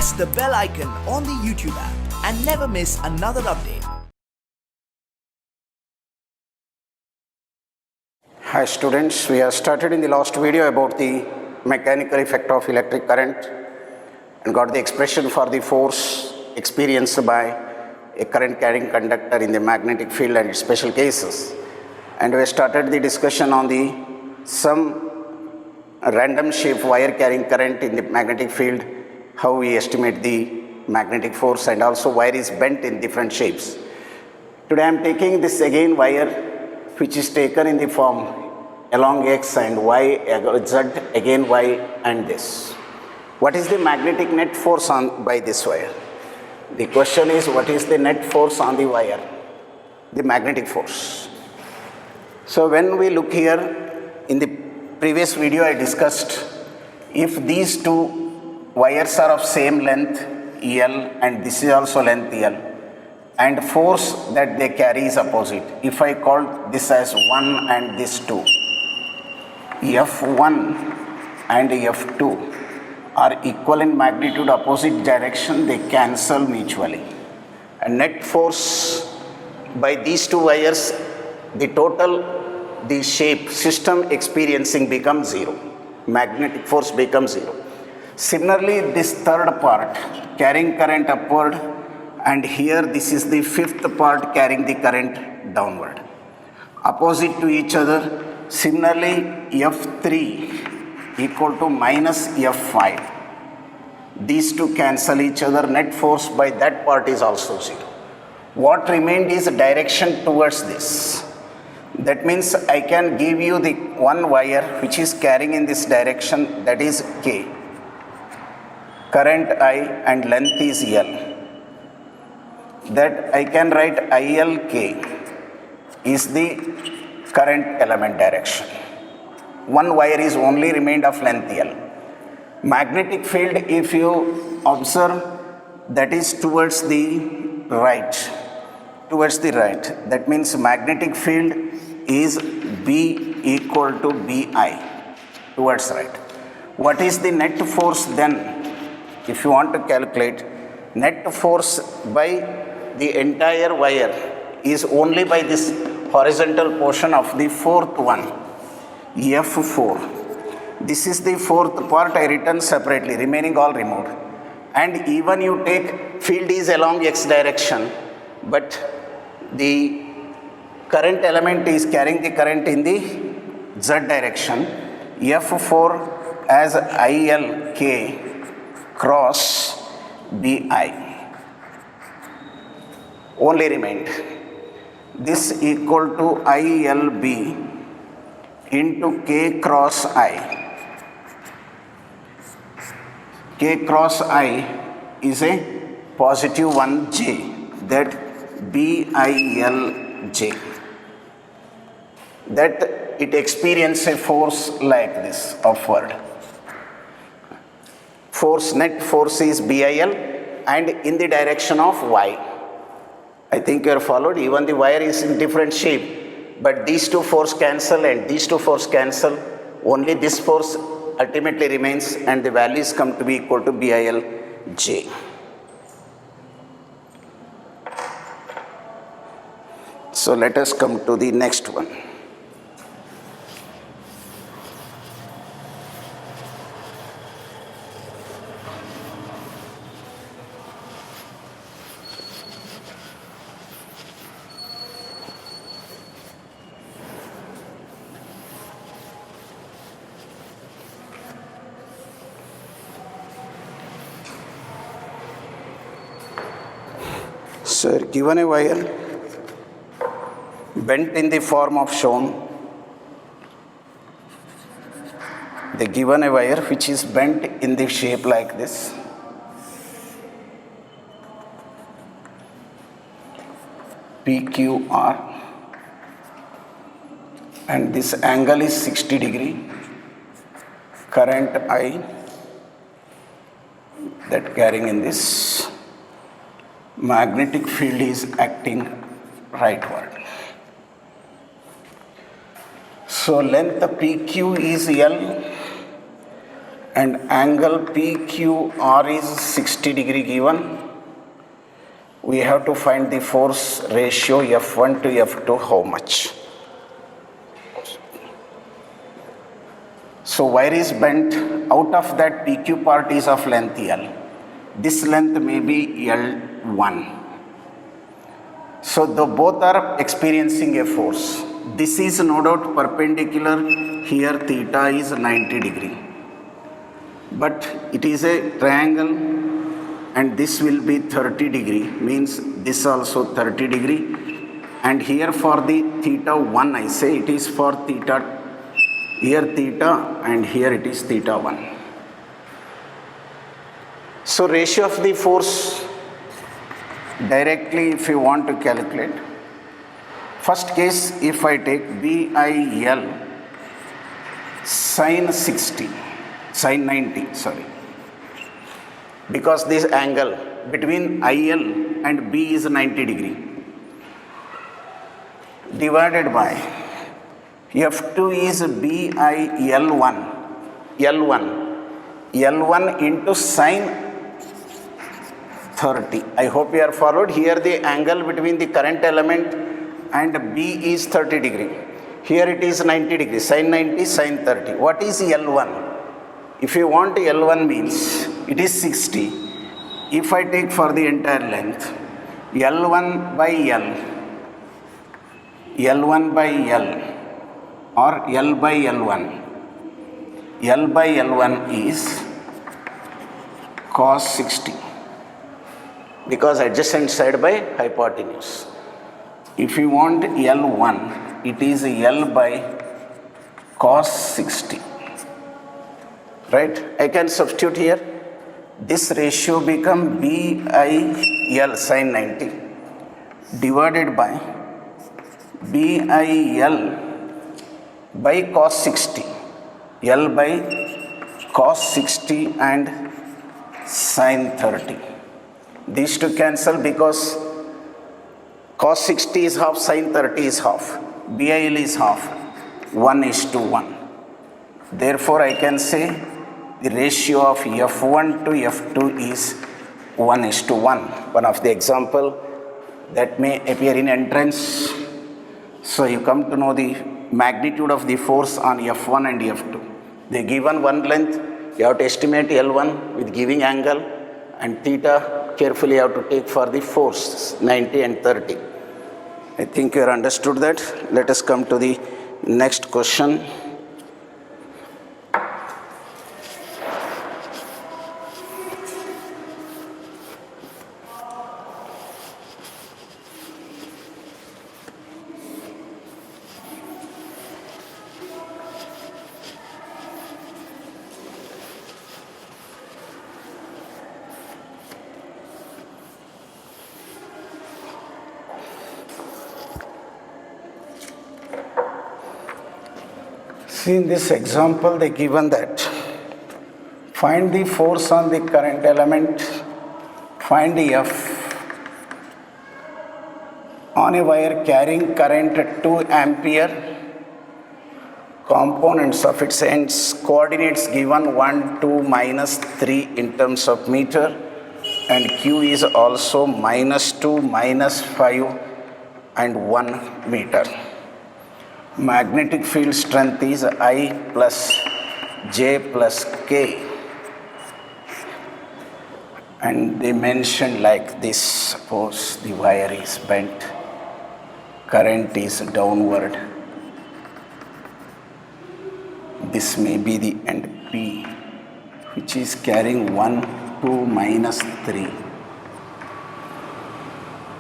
press the bell icon on the YouTube app and never miss another update. Hi students, we have started in the last video about the mechanical effect of electric current and got the expression for the force experienced by a current carrying conductor in the magnetic field and its special cases. And we started the discussion on the some random shape wire carrying current in the magnetic field, how we estimate the magnetic force, and also wire is bent in different shapes. Today I am taking this again wire which is taken in the form along x and y, z again y and this. What is the magnetic net force on by this wire? The question is, what is the net force on the wire? The magnetic force. So when we look here, in the previous video I discussed, if these two wires are of same length L and this is also length L, and force that they carry is opposite. If I call this as 1 and this 2, F1 and F2 are equal in magnitude, opposite direction, they cancel mutually. And net force by these two wires, the total, the shape, system experiencing becomes 0. Magnetic force becomes 0. Similarly, this third part carrying current upward, and here this is the fifth part carrying the current downward, opposite to each other. Similarly, F3 equal to minus F5. These two cancel each other. Net force by that part is also 0. What remained is direction towards this. That means I can give you the one wire which is carrying in this direction, that is K. Current I and length is L. That I can write ILK is the current element direction. One wire is only remained of length L. Magnetic field, if you observe, that is towards the right. Towards the right. That means magnetic field is B equal to BI, towards right. What is the net force then? If you want to calculate, net force by the entire wire is only by this horizontal portion of the fourth one, F4. This is the fourth part I written separately, remaining all removed. And even you take field is along x direction, but the current element is carrying the current in the z direction. F4 as ILK cross BI only remained. This equal to ILB into K cross I. K cross I is a positive 1J, that BILJ. That it experiences a force like this upward. Force, net force is BIL and in the direction of Y. I think you are followed. Even the wire is in different shape, but these two force cancel and these two force cancel. Only this force ultimately remains and the values come to be equal to BILJ. So let us come to the next one. So given a wire bent in the form of shown, the given a wire which is bent in the shape like this, PQR, and this angle is 60 degree, current I that carrying in this, magnetic field is acting rightward. So length PQ is L and angle PQR is 60 degree given. We have to find the force ratio F1 to F2, how much? So wire is bent, out of that PQ part is of length L. This length may be L1. So the both are experiencing a force. This is no doubt perpendicular, here theta is 90 degree. But it is a triangle and this will be 30 degree, means this also 30 degree. And here for the theta 1, I say it is for theta, here theta and here it is theta 1. So ratio of the force directly if you want to calculate. First case, if I take BIL sin 90, because this angle between IL and B is 90 degree, divided by F2 is BIL1, L1 into sin 30. I hope you are followed. Here the angle between the current element and B is 30 degree. Here it is 90 degree, sin 90, sin 30. What is L1? If you want L1 means it is 60. If I take for the entire length, L1 by L or L by L1. L by L1 is cos 60 because adjacent side by hypotenuse. If you want L1, it is L by cos 60. Right? I can substitute here. This ratio become BIL sin 90 divided by BIL by cos 60. L by cos 60 and sin 30. These two cancel because cos 60 is half, sin 30 is half. BIL is half. 1:1. Therefore, I can say the ratio of F1 to F2 is 1:1. One of the example that may appear in entrance. So you come to know the magnitude of the force on F1 and F2. They given one length, you have to estimate L1 with giving angle, and theta carefully you have to take for the force 90 and 30. I think you have understood that. Let us come to the next question. See, in this example, they given that find the force on the current element, find the F on a wire carrying current at 2 ampere, components of its ends, coordinates given 1, 2, -3 in terms of meter, and Q is also -2, -5 and 1 meter. Magnetic field strength is I plus J plus K, and they mentioned like this: suppose the wire is bent, current is downward, this may be the end P, which is carrying 1, 2, -3,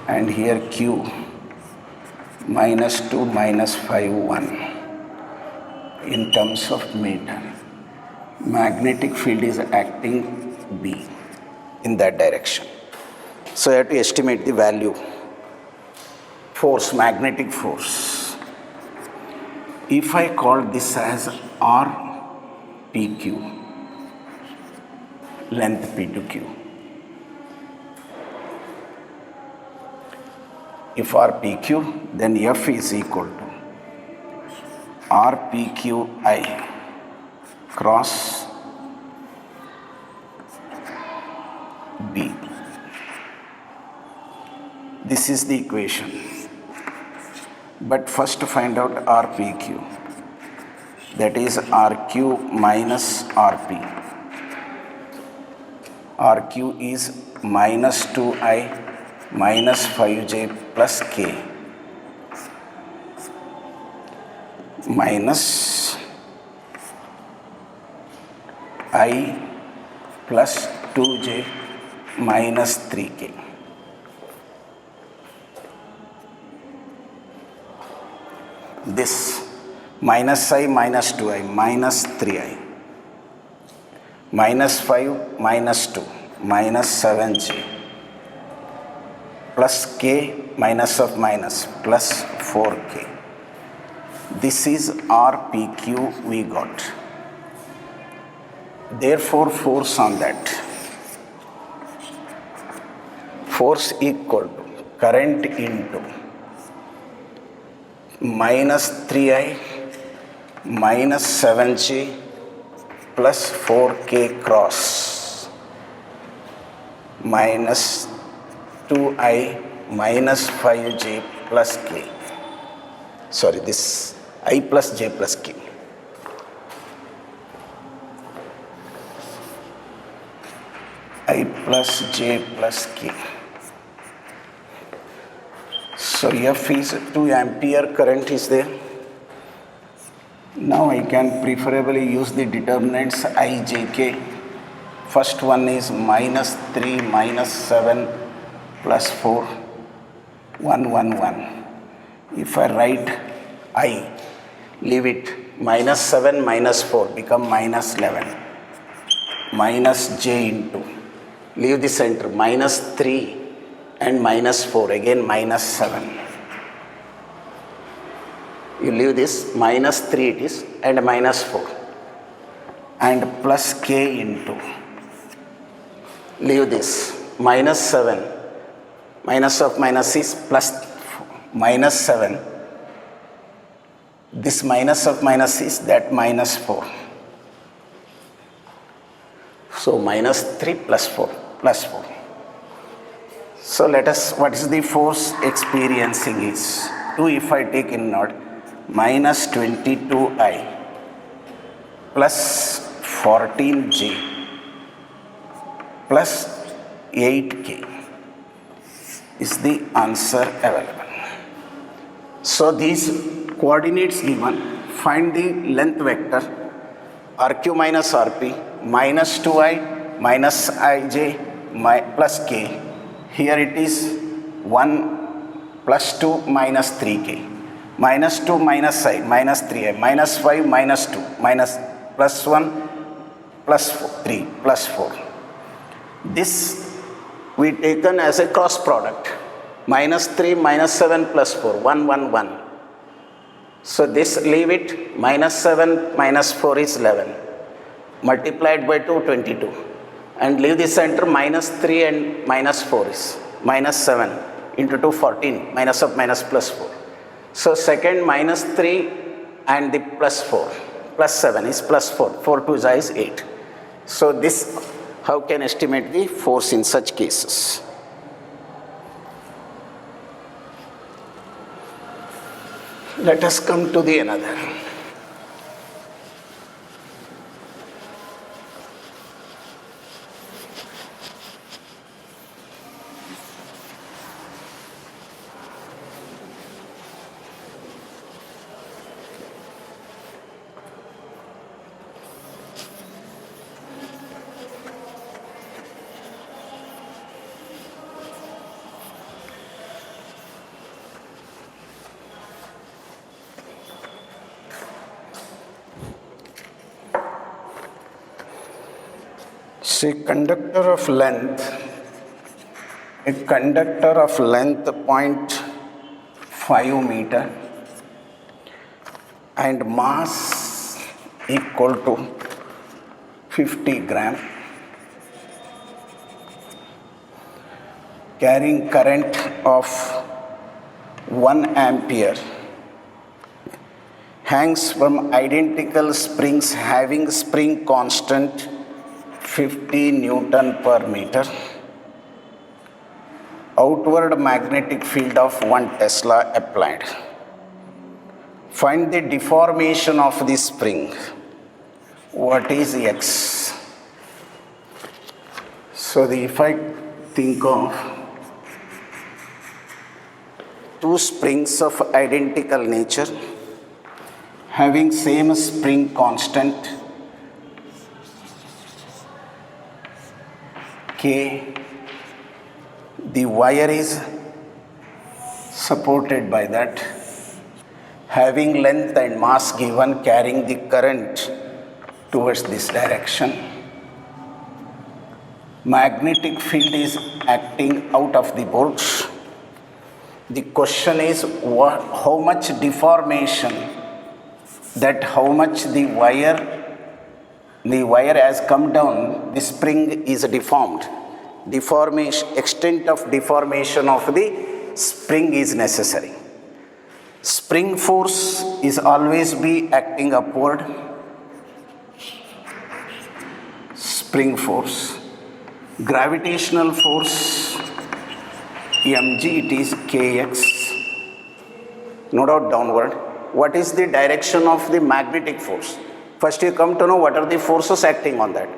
and here Q -2, -5, 1 in terms of meter. Magnetic field is acting B in that direction. So I have to estimate the value. Force, magnetic force. If I call this as RPQ, length P to Q. If RPQ, then F is equal to RPQI cross This is the equation. But first find out RPQ. That is RQ minus RP. RQ is minus 2I minus 5J plus K minus I plus 2J minus 3K. This minus I minus 2I minus 3I minus 5 minus 2 minus 7J plus K minus of minus plus 4K. This is RPQ we got. Therefore, force on that. Force equal to current into minus 3I minus 7J plus 4K cross minus 2I minus 5J plus K. Sorry, this I plus J plus K. I plus J plus K. So F is 2 ampere current is there. Now I can preferably use the determinants I, J, K. First one is minus 3 minus 7 plus 4, 1, 1, 1. If I write I, leave it, minus 7 minus 4 become minus 11. Minus J into, leave the center, minus 3 and minus 4, again minus 7. You leave this, minus 3 it is, and minus 4. And plus K into, leave this, minus 7, minus of minus is plus minus 7. This minus of minus is that minus 4. So minus 3 plus 4, plus 4. So let us, what is the force experiencing is 2 if I take in node, minus 22I plus 14J plus 8K is the answer available. So these coordinates given, find the length vector RQ minus RP minus 2I minus IJ plus K. Here it is 1 plus 2 minus 3K. Minus 2 minus I minus 3I minus 5 minus 2 minus plus 1 plus 3 plus 4. This we taken as a cross product. Minus 3 minus 7 plus 4, 1, 1, 1. So this leave it, minus 7 minus 4 is 11. Multiplied by 2, 22. And leave the center, minus 3 and minus 4 is minus 7 into 2, 14, minus of minus plus 4. So second minus 3 and the plus 4, plus 7 is plus 4, 4 2 is 8. So this, how can estimate the force in such cases? Let us come to the another. See, a conductor of length 0.5 meter and mass equal to 50 gram, carrying current of 1 ampere, hangs from identical springs having spring constant 50 Newton per meter outward magnetic field of 1 Tesla applied. Find the deformation of the spring. What is X? So if I think of two springs of identical nature having same spring constant K, the wire is supported by that, having length and mass given, carrying the current towards this direction. Magnetic field is acting out of the bolts. The question is how much deformation, that how much the wire has come down, the spring is deformed. Deformation, extent of deformation of the spring is necessary. Spring force is always be acting upward. Spring force. Gravitational force, mg, it is kx, no doubt downward. What is the direction of the magnetic force? First you come to know what are the forces acting on that.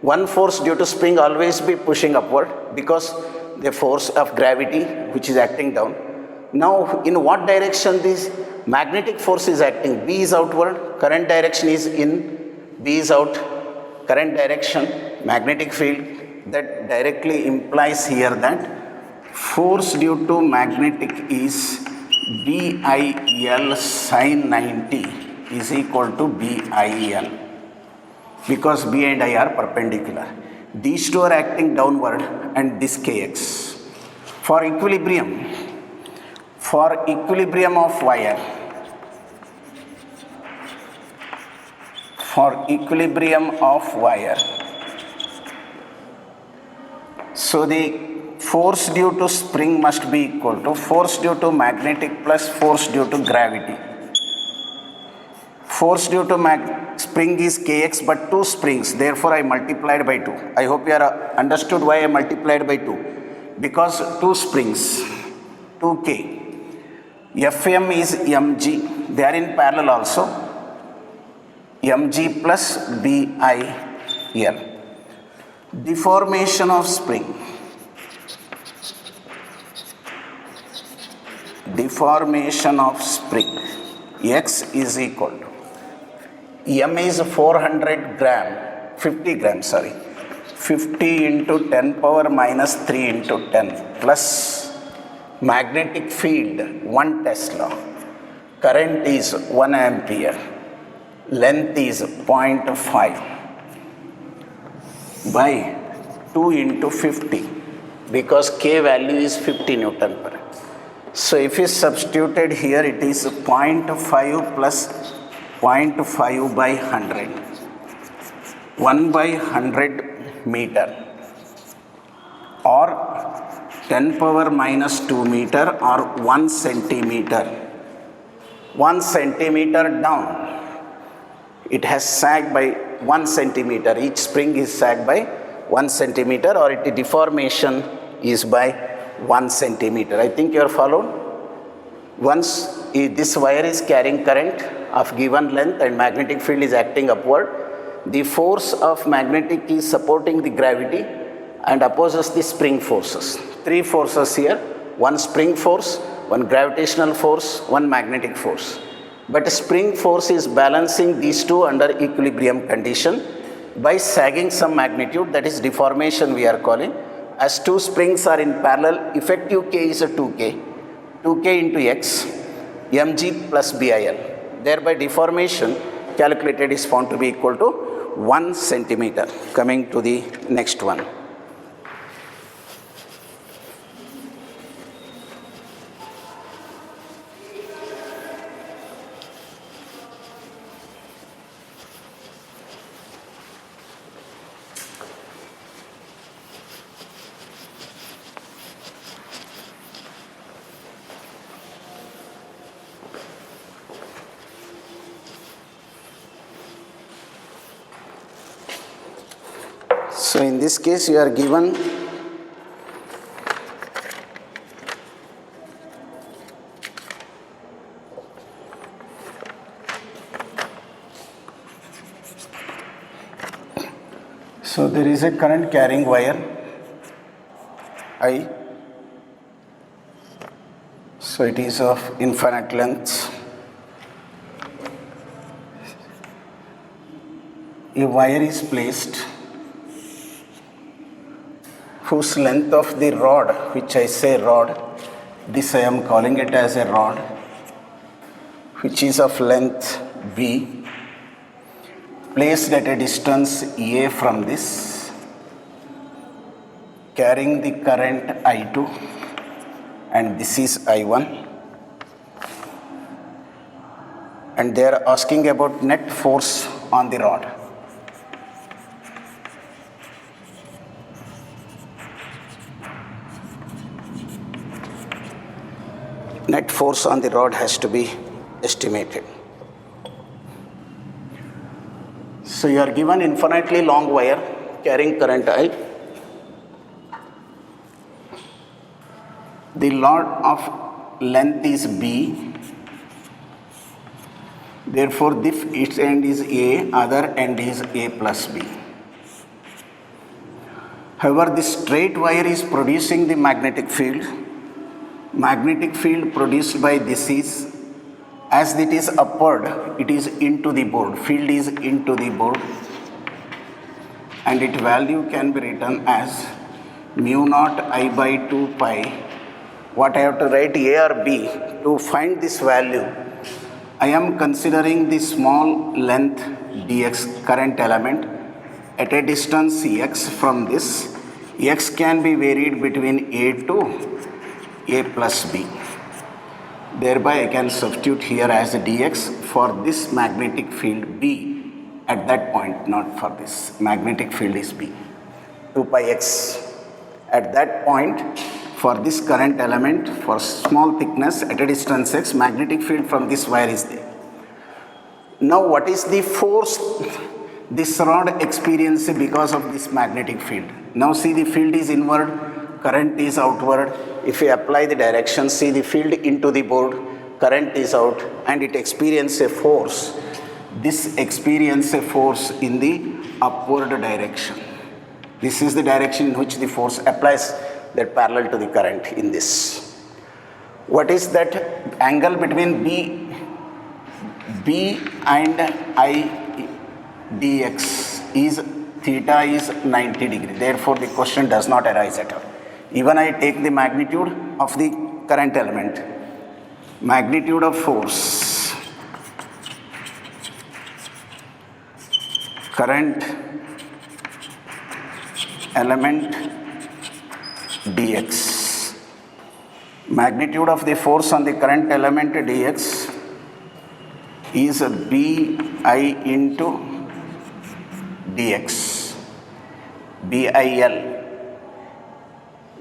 One force due to spring always be pushing upward because the force of gravity which is acting down. Now in what direction this magnetic force is acting? B is outward, current direction is in, B is out, current direction, magnetic field. That directly implies here that force due to magnetic is BIL sin 90 is equal to BIL, because B and I are perpendicular. These two are acting downward and this Kx. For equilibrium of wire, so the force due to spring must be equal to force due to magnetic plus force due to gravity. Force due to spring is Kx, but two springs, therefore I multiplied by 2. I hope you are understood why I multiplied by 2. Because two springs, 2K. Fm is mg, they are in parallel also. Mg plus BIL. Deformation of spring. X is equal to M is 50 into 10 power minus 3 into 10 plus magnetic field 1 Tesla, current is 1 ampere, length is 0.5 by 2 into 50, because K value is 50 Newton per. So if you substituted here, it is 0.5 plus 0.5 by 100, 1 by 100 meter, or 10 power minus 2 meter, or 1 centimeter. 1 centimeter down. It has sagged by 1 centimeter. Each spring is sagged by 1 centimeter, or its deformation is by 1 centimeter. I think you are followed. Once this wire is carrying current of given length and magnetic field is acting upward, the force of magnetic is supporting the gravity and opposes the spring forces. 3 forces here, 1 spring force, 1 gravitational force, 1 magnetic force. But spring force is balancing these two under equilibrium condition by sagging some magnitude, that is deformation we are calling. As two springs are in parallel, effective K is a 2K. 2K into X, mg plus BIL. Thereby deformation calculated is found to be equal to 1 centimeter. Coming to the next one. So in this case you are given So there is a current carrying wire I. So it is of infinite length. A wire is placed whose length of the rod, which I say rod, this I am calling it as a rod, which is of length B, placed at a distance A from this, carrying the current I2, and this is I1. And they are asking about net force on the rod. Net force on the rod has to be estimated. So you are given infinitely long wire carrying current I. The rod of length is B. Therefore, this its end is A, other end is A plus B. However, this straight wire is producing the magnetic field. Magnetic field produced by this is, as it is upward, it is into the board. Field is into the board. And its value can be written as mu naught I by 2 pi. What I have to write, A or B? To find this value, I am considering the small length dx current element at a distance x from this. X can be varied between A to A plus B. Thereby I can substitute here as a dx for this magnetic field B at that point, not for this. Magnetic field is B, 2 pi x. At that point, for this current element, for small thickness at a distance x, magnetic field from this wire is there. Now what is the force this rod experiences because of this magnetic field? Now see, the field is inward, current is outward. If we apply the direction, see the field into the board, current is out, and it experiences a force. This experiences a force in the upward direction. This is the direction in which the force applies, that parallel to the current in this. What is that angle between B and I dx is theta is 90 degree. Therefore, the question does not arise at all. Even I take the magnitude of the current element, magnitude of force, current element dx. Magnitude of the force on the current element dx is Bi into dx, Bil.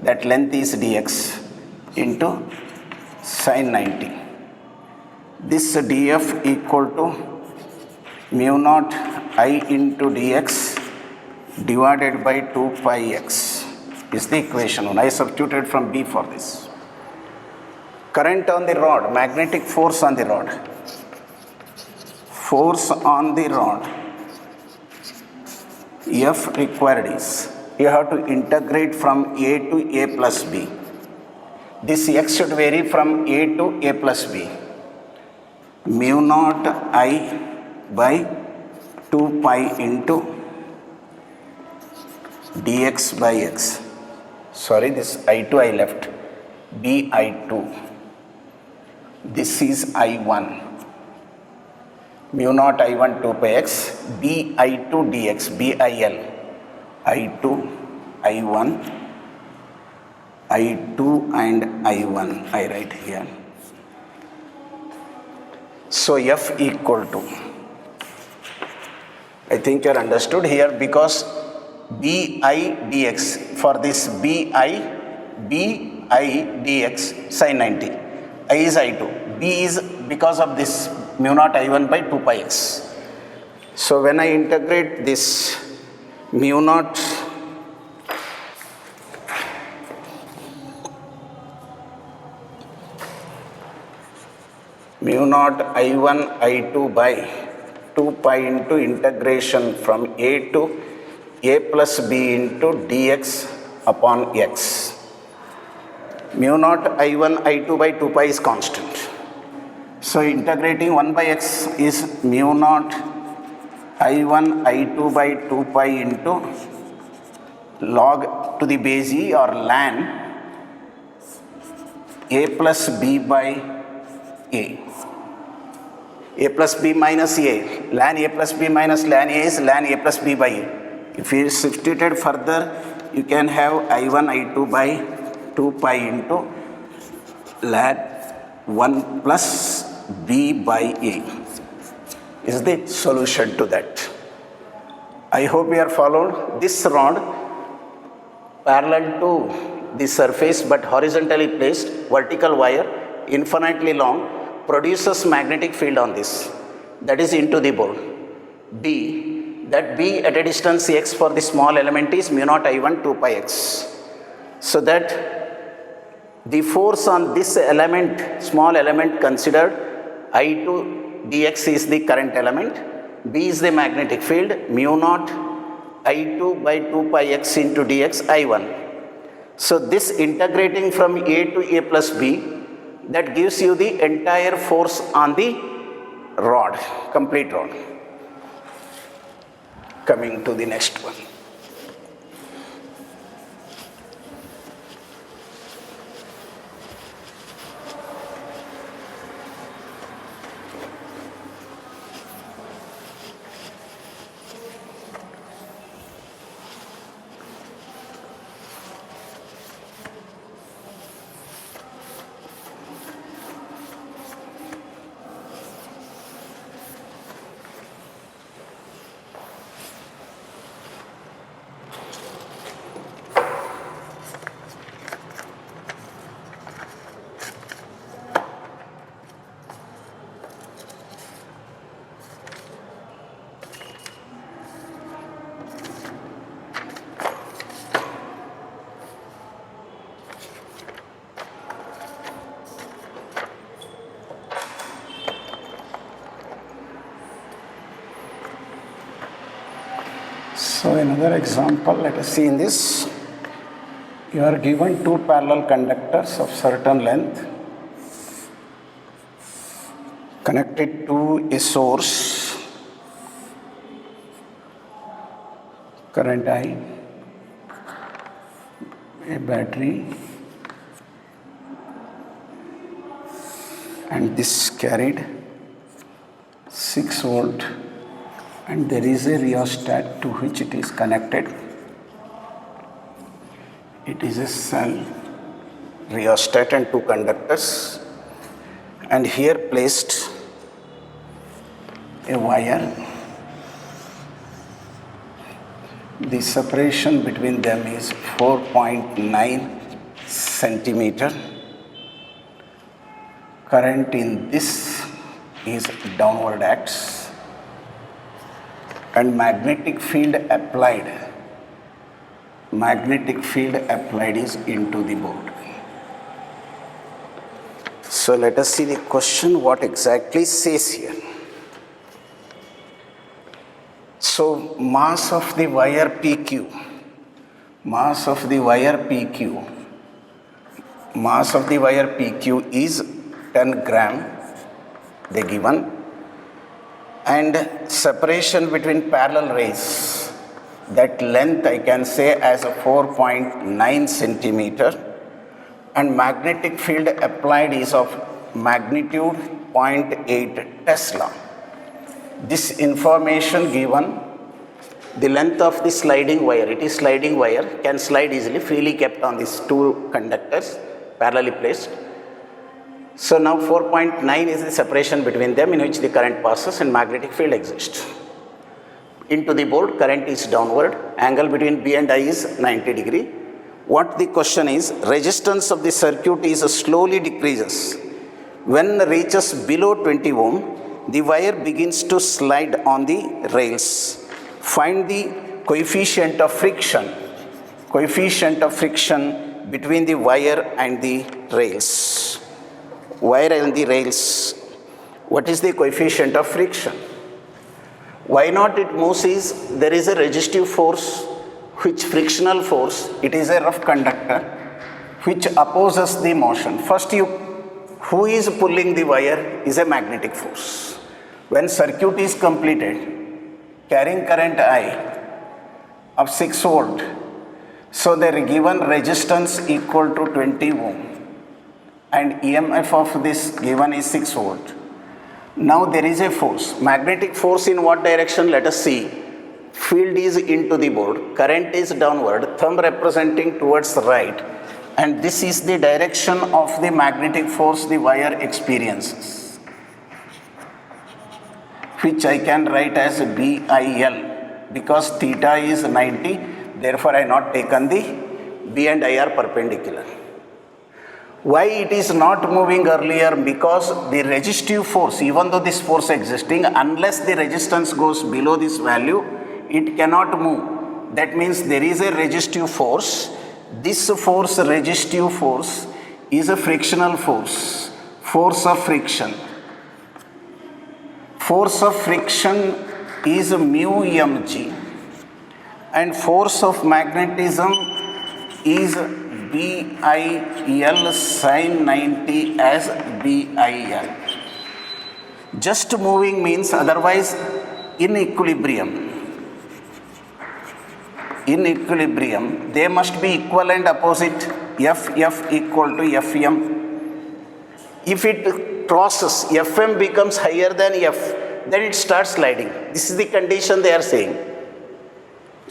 That length is dx into sine 90. This df equal to mu naught I into dx divided by 2 pi x is the equation 1. I substituted from B for this. Current on the rod, magnetic force on the rod. Force on the rod, F required is, you have to integrate from A to A plus B. This x should vary from A to A plus B. Mu naught I by 2 pi into dx by x. Sorry, this I2 I left. Bi2. This is I1. Mu naught I1 2 pi x. Bi2 dx. Bil. I2, I1, I2 and I1 I write here. So F equal to, I think you are understood here, because Bi dx, for this Bi dx sin 90, I is I2, B is because of this mu naught I1 by 2 pi x. So when I integrate this mu naught I1 I2 by 2 pi into integration from A to a plus b into dx upon x. Mu naught I1 I2 by 2 pi is constant. So integrating 1 by x is mu naught I1 I2 by 2 pi into log to the base e or ln a plus b by a. A plus b minus a. Ln a plus b minus ln a is ln a plus b by a. If you substituted further, you can have I1 I2 by 2 pi into ln 1 plus b by a is the solution to that. I hope you are followed. This rod parallel to the surface but horizontally placed vertical wire infinitely long produces magnetic field on this, that is into the board. B, that B at a distance x for the small element is mu naught I1 2 pi x. So that the force on this element, small element considered, I2 dx is the current element, B is the magnetic field, mu naught I2 by 2 pi x into dx I1. So this integrating from A to A plus B, that gives you the entire force on the rod, complete rod. Coming to the next one. So another example, let us see in this. You are given two parallel conductors of certain length connected to a source, current I, a battery, and this carried 6 volt, and there is a rheostat to which it is connected. It is a cell, rheostat and two conductors, and here placed a wire. The separation between them is 4.9 centimeter. Current in this is downward acts, and magnetic field applied is into the board. So let us see the question, what exactly says here. So mass of the wire PQ is 10 gram, they given, and separation between parallel rays, that length I can say as a 4.9 centimeter, and magnetic field applied is of magnitude 0.8 Tesla. This information given, the length of the sliding wire, it is sliding wire, can slide easily, freely kept on these two conductors, parallelly placed. So now 4.9 is the separation between them in which the current passes and magnetic field exists. Into the board, current is downward, angle between B and I is 90 degree. What the question is, resistance of the circuit is slowly decreases. When reaches below 20 ohm, the wire begins to slide on the rails. Find the coefficient of friction between the wire and the rails. Wire and the rails, what is the coefficient of friction? Why not it moves is, there is a resistive force, which frictional force, it is a rough conductor, which opposes the motion. First, who is pulling the wire is a magnetic force. When circuit is completed, carrying current I of 6 volt, so their given resistance equal to 20 ohm and EMF of this given is 6 volt. Now there is a force. Magnetic force in what direction? Let us see. Field is into the board, current is downward, thumb representing towards the right, and this is the direction of the magnetic force the wire experiences, which I can write as BIL. Because theta is 90, therefore I not taken the B and I are perpendicular. Why it is not moving earlier? Because the resistive force, even though this force existing, unless the resistance goes below this value, it cannot move. That means there is a resistive force. This force, resistive force, is a frictional force, force of friction. Force of friction is mu mg, and force of magnetism is BIL sin 90 as BIL. Just moving means otherwise in equilibrium. In equilibrium, they must be equal and opposite, FF equal to FM. If it crosses, FM becomes higher than F, then it starts sliding. This is the condition they are saying.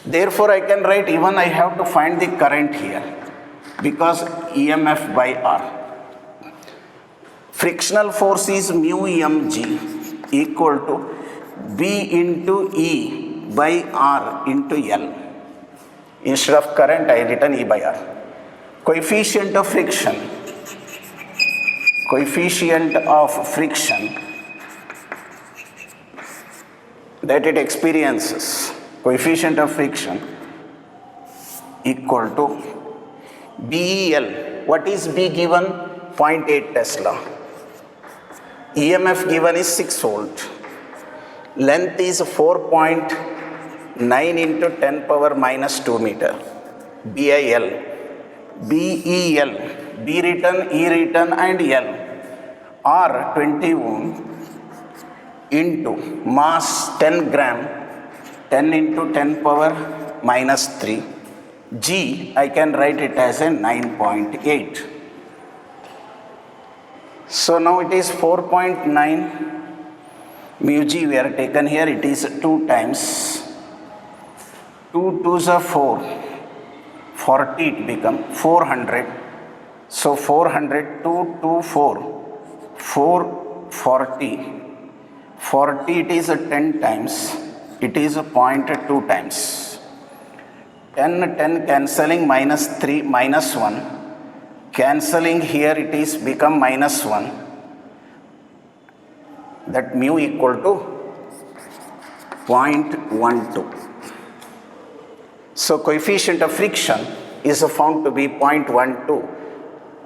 Therefore, I can write, even I have to find the current here, because EMF by R. Frictional force is mu mg equal to B into E by R into L. Instead of current, I written E by R. Coefficient of friction. Coefficient of friction that it experiences, coefficient of friction equal to BEL. What is B given? 0.8 Tesla. EMF given is 6 volt. Length is 4.9 into 10 power minus 2 meter. BIL. BEL. B written, E written and L. R 20 ohm into mass 10 gram, 10 into 10 power minus 3. G, I can write it as a 9.8. So now it is 4.9 mu g we are taken here, it is 2 times. 2 2s are 4, 40 it become 400. So 400, 2, 2, 4, 440. 40 it is a 10 times, it is a 0.2 times. 10, 10 cancelling, minus 3, minus 1. Cancelling here it is become minus 1. That mu equal to 0.12. So coefficient of friction is found to be 0.12.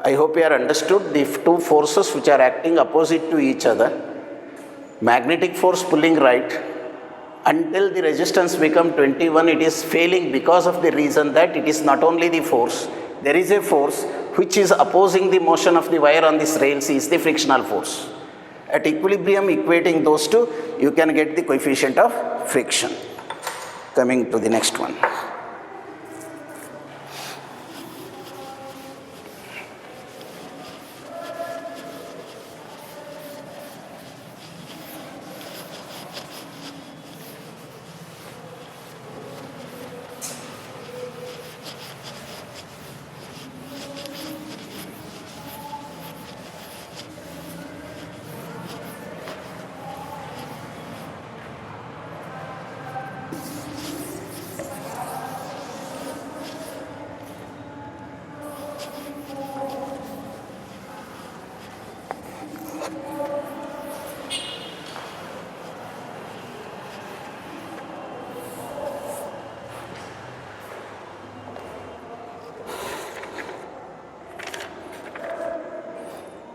I hope you are understood the two forces which are acting opposite to each other. Magnetic force pulling right, until the resistance become 21, it is failing because of the reason that it is not only the force, there is a force which is opposing the motion of the wire on this rails is the frictional force. At equilibrium, equating those two, you can get the coefficient of friction. Coming to the next one.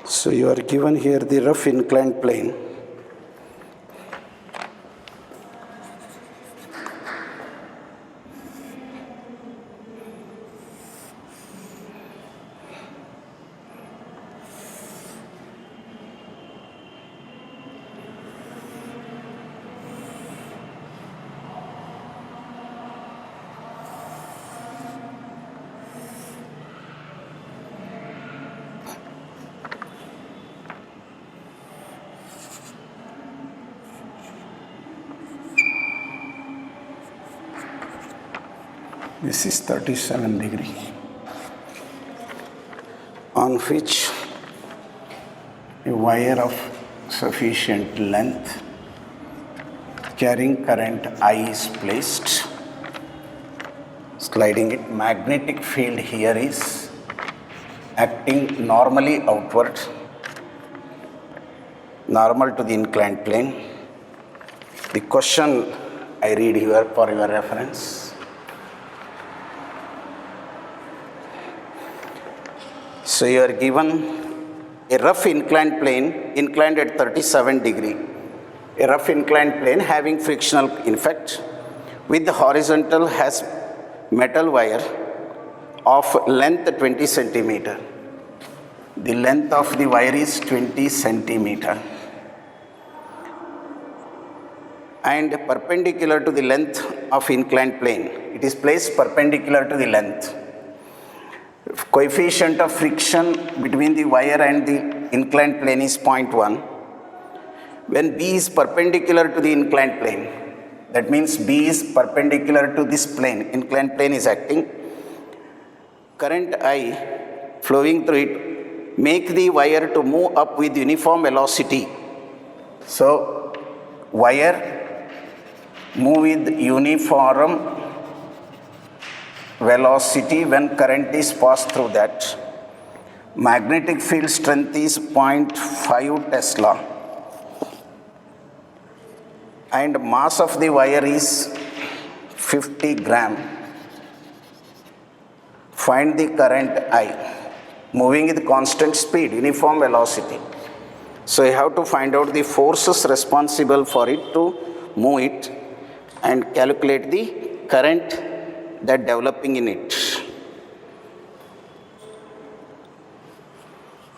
So you are given here the rough inclined plane. This is 37 degree, on which a wire of sufficient length carrying current I is placed. Sliding it, magnetic field here is acting normally outward, normal to the inclined plane. The question I read here for your reference. So you are given a rough inclined plane, inclined at 37 degree, a rough inclined plane having frictional effect, with the horizontal has metal wire of length 20 centimeter. The length of the wire is 20 centimeter. And perpendicular to the length of inclined plane. It is placed perpendicular to the length. Coefficient of friction between the wire and the inclined plane is 0.1. When B is perpendicular to the inclined plane, that means B is perpendicular to this plane, inclined plane is acting, current I flowing through it make the wire to move up with uniform velocity. So wire move with uniform velocity when current is passed through that. Magnetic field strength is 0.5 Tesla. And mass of the wire is 50 gram. Find the current I, moving with constant speed, uniform velocity. So you have to find out the forces responsible for it to move it and calculate the current that developing in it.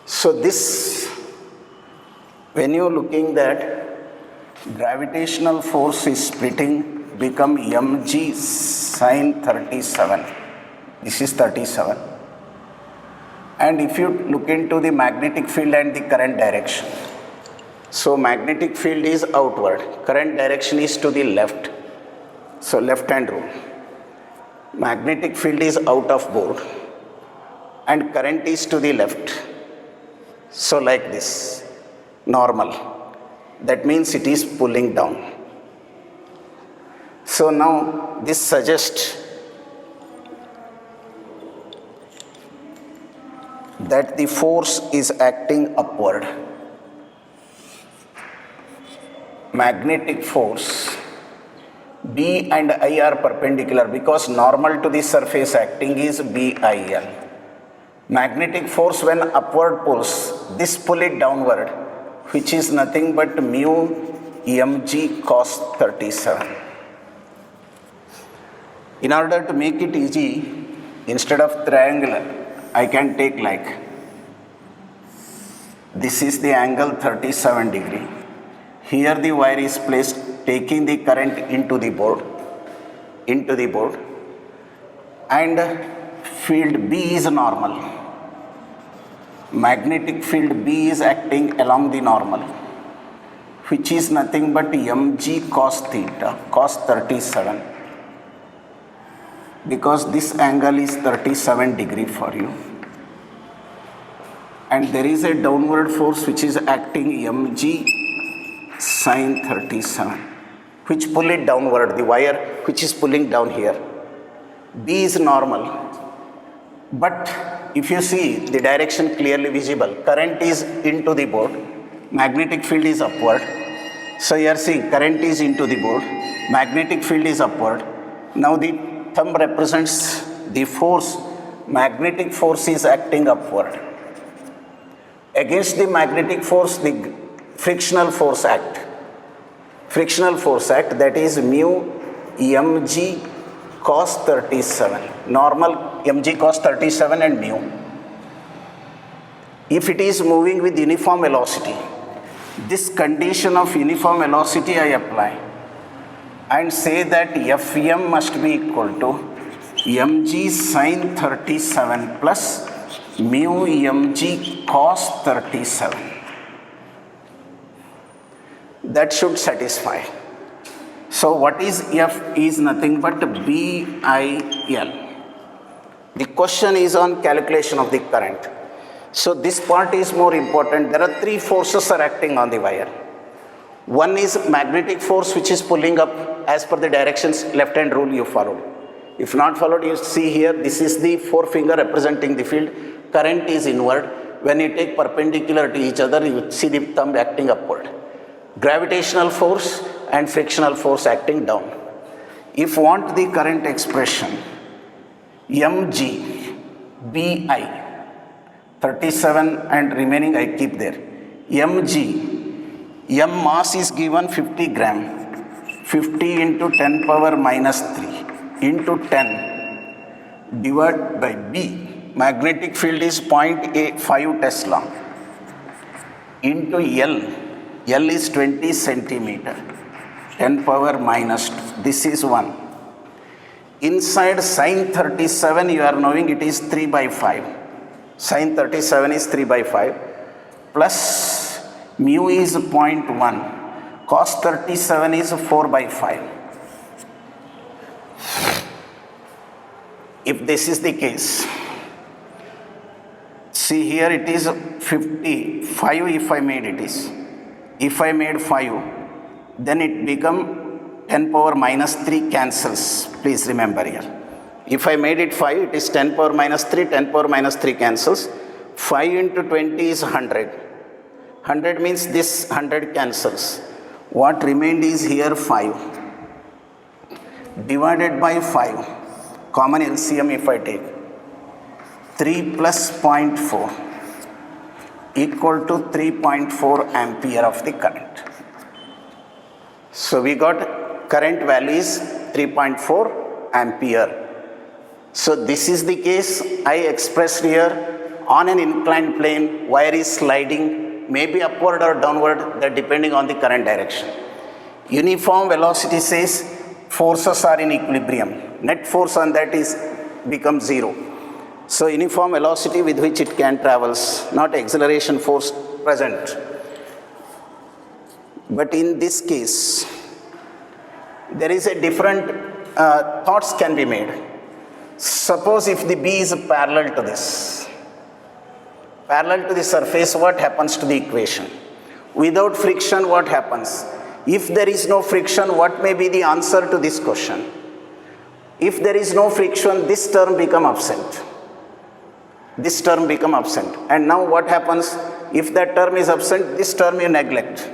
So this, when you looking that gravitational force is splitting, become mg sine 37. This is 37. And if you look into the magnetic field and the current direction, so magnetic field is outward, current direction is to the left. So left hand rule. Magnetic field is out of board and current is to the left. So like this, normal. That means it is pulling down. So now this suggests that the force is acting upward. Magnetic force B and I are perpendicular because normal to the surface acting is BIL. Magnetic force when upward pulls, this pull it downward, which is nothing but mu mg cos 37. In order to make it easy, instead of triangular, I can take like, this is the angle 37 degree. Here the wire is placed taking the current into the board, and field B is normal. Magnetic field B is acting along the normal, which is nothing but mg cos theta, cos 37, because this angle is 37 degree for you. And there is a downward force which is acting mg sine 37, which pull it downward, the wire which is pulling down here. B is normal, but if you see the direction clearly visible, current is into the board, magnetic field is upward. So you are seeing current is into the board, magnetic field is upward. Now the thumb represents the force, magnetic force is acting upward. Against the magnetic force, the frictional force act. Frictional force act, that is mu mg cos 37. Normal mg cos 37 and mu. If it is moving with uniform velocity, this condition of uniform velocity I apply and say that Fm must be equal to mg sine 37 plus mu mg cos 37. That should satisfy. So what is F is nothing but BIL. The question is on calculation of the current. So this part is more important. There are three forces are acting on the wire. One is magnetic force which is pulling up as per the directions left hand rule you followed. If not followed, you see here, this is the forefinger representing the field. Current is inward. When you take perpendicular to each other, you see the thumb acting upward. Gravitational force and frictional force acting down. If want the current expression, mg bi 37 and remaining I keep there. mg, m mass is given 50 gram, 50 into 10 power minus 3 into 10 divided by b. Magnetic field is 0.85 Tesla into L. L is 20 centimeter, 10 power minus 2. This is 1. Inside sin 37, you are knowing it is 3 by 5. Sin 37 is 3 by 5 plus mu is 0.1. Cos 37 is 4 by 5. If this is the case, see here it is 55 if I made it is. If I made 5, then it become 10 power minus 3 cancels. Please remember here. If I made it 5, it is 10 power minus 3, 10 power minus 3 cancels. 5 into 20 is 100. 100 means this 100 cancels. What remained is here 5. Divided by 5. Common LCM if I take. 3 plus 0.4 equal to 3.4 ampere of the current. So we got current value is 3.4 ampere. So this is the case I expressed here. On an inclined plane, wire is sliding, maybe upward or downward, that depending on the current direction. Uniform velocity says forces are in equilibrium. Net force on that is becomes 0. So uniform velocity with which it can travels, not acceleration force present. But in this case, there is a different thoughts can be made. Suppose if the B is parallel to this, parallel to the surface, what happens to the equation? Without friction, what happens? If there is no friction, what may be the answer to this question? If there is no friction, this term become absent. This term become absent. And now what happens? If that term is absent, this term you neglect.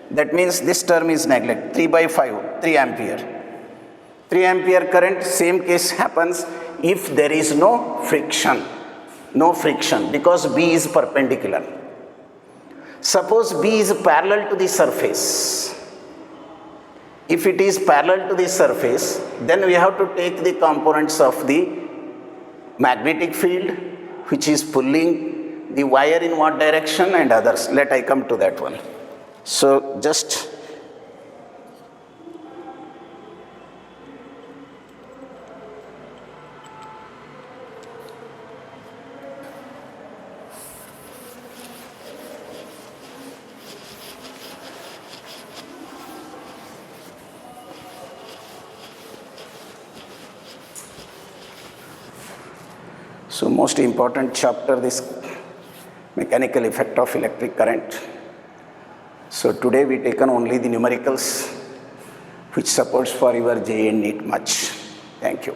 That means this term is neglect. 3 by 5, 3 ampere. 3 ampere current, same case happens if there is no friction. No friction because B is perpendicular. Suppose B is parallel to the surface. If it is parallel to the surface, then we have to take the components of the magnetic field, which is pulling the wire in what direction and others. Let I come to that one. So just so most important chapter, this mechanical effect of electric current. So today we taken only the numericals which supports for your JEE NEET much. Thank you.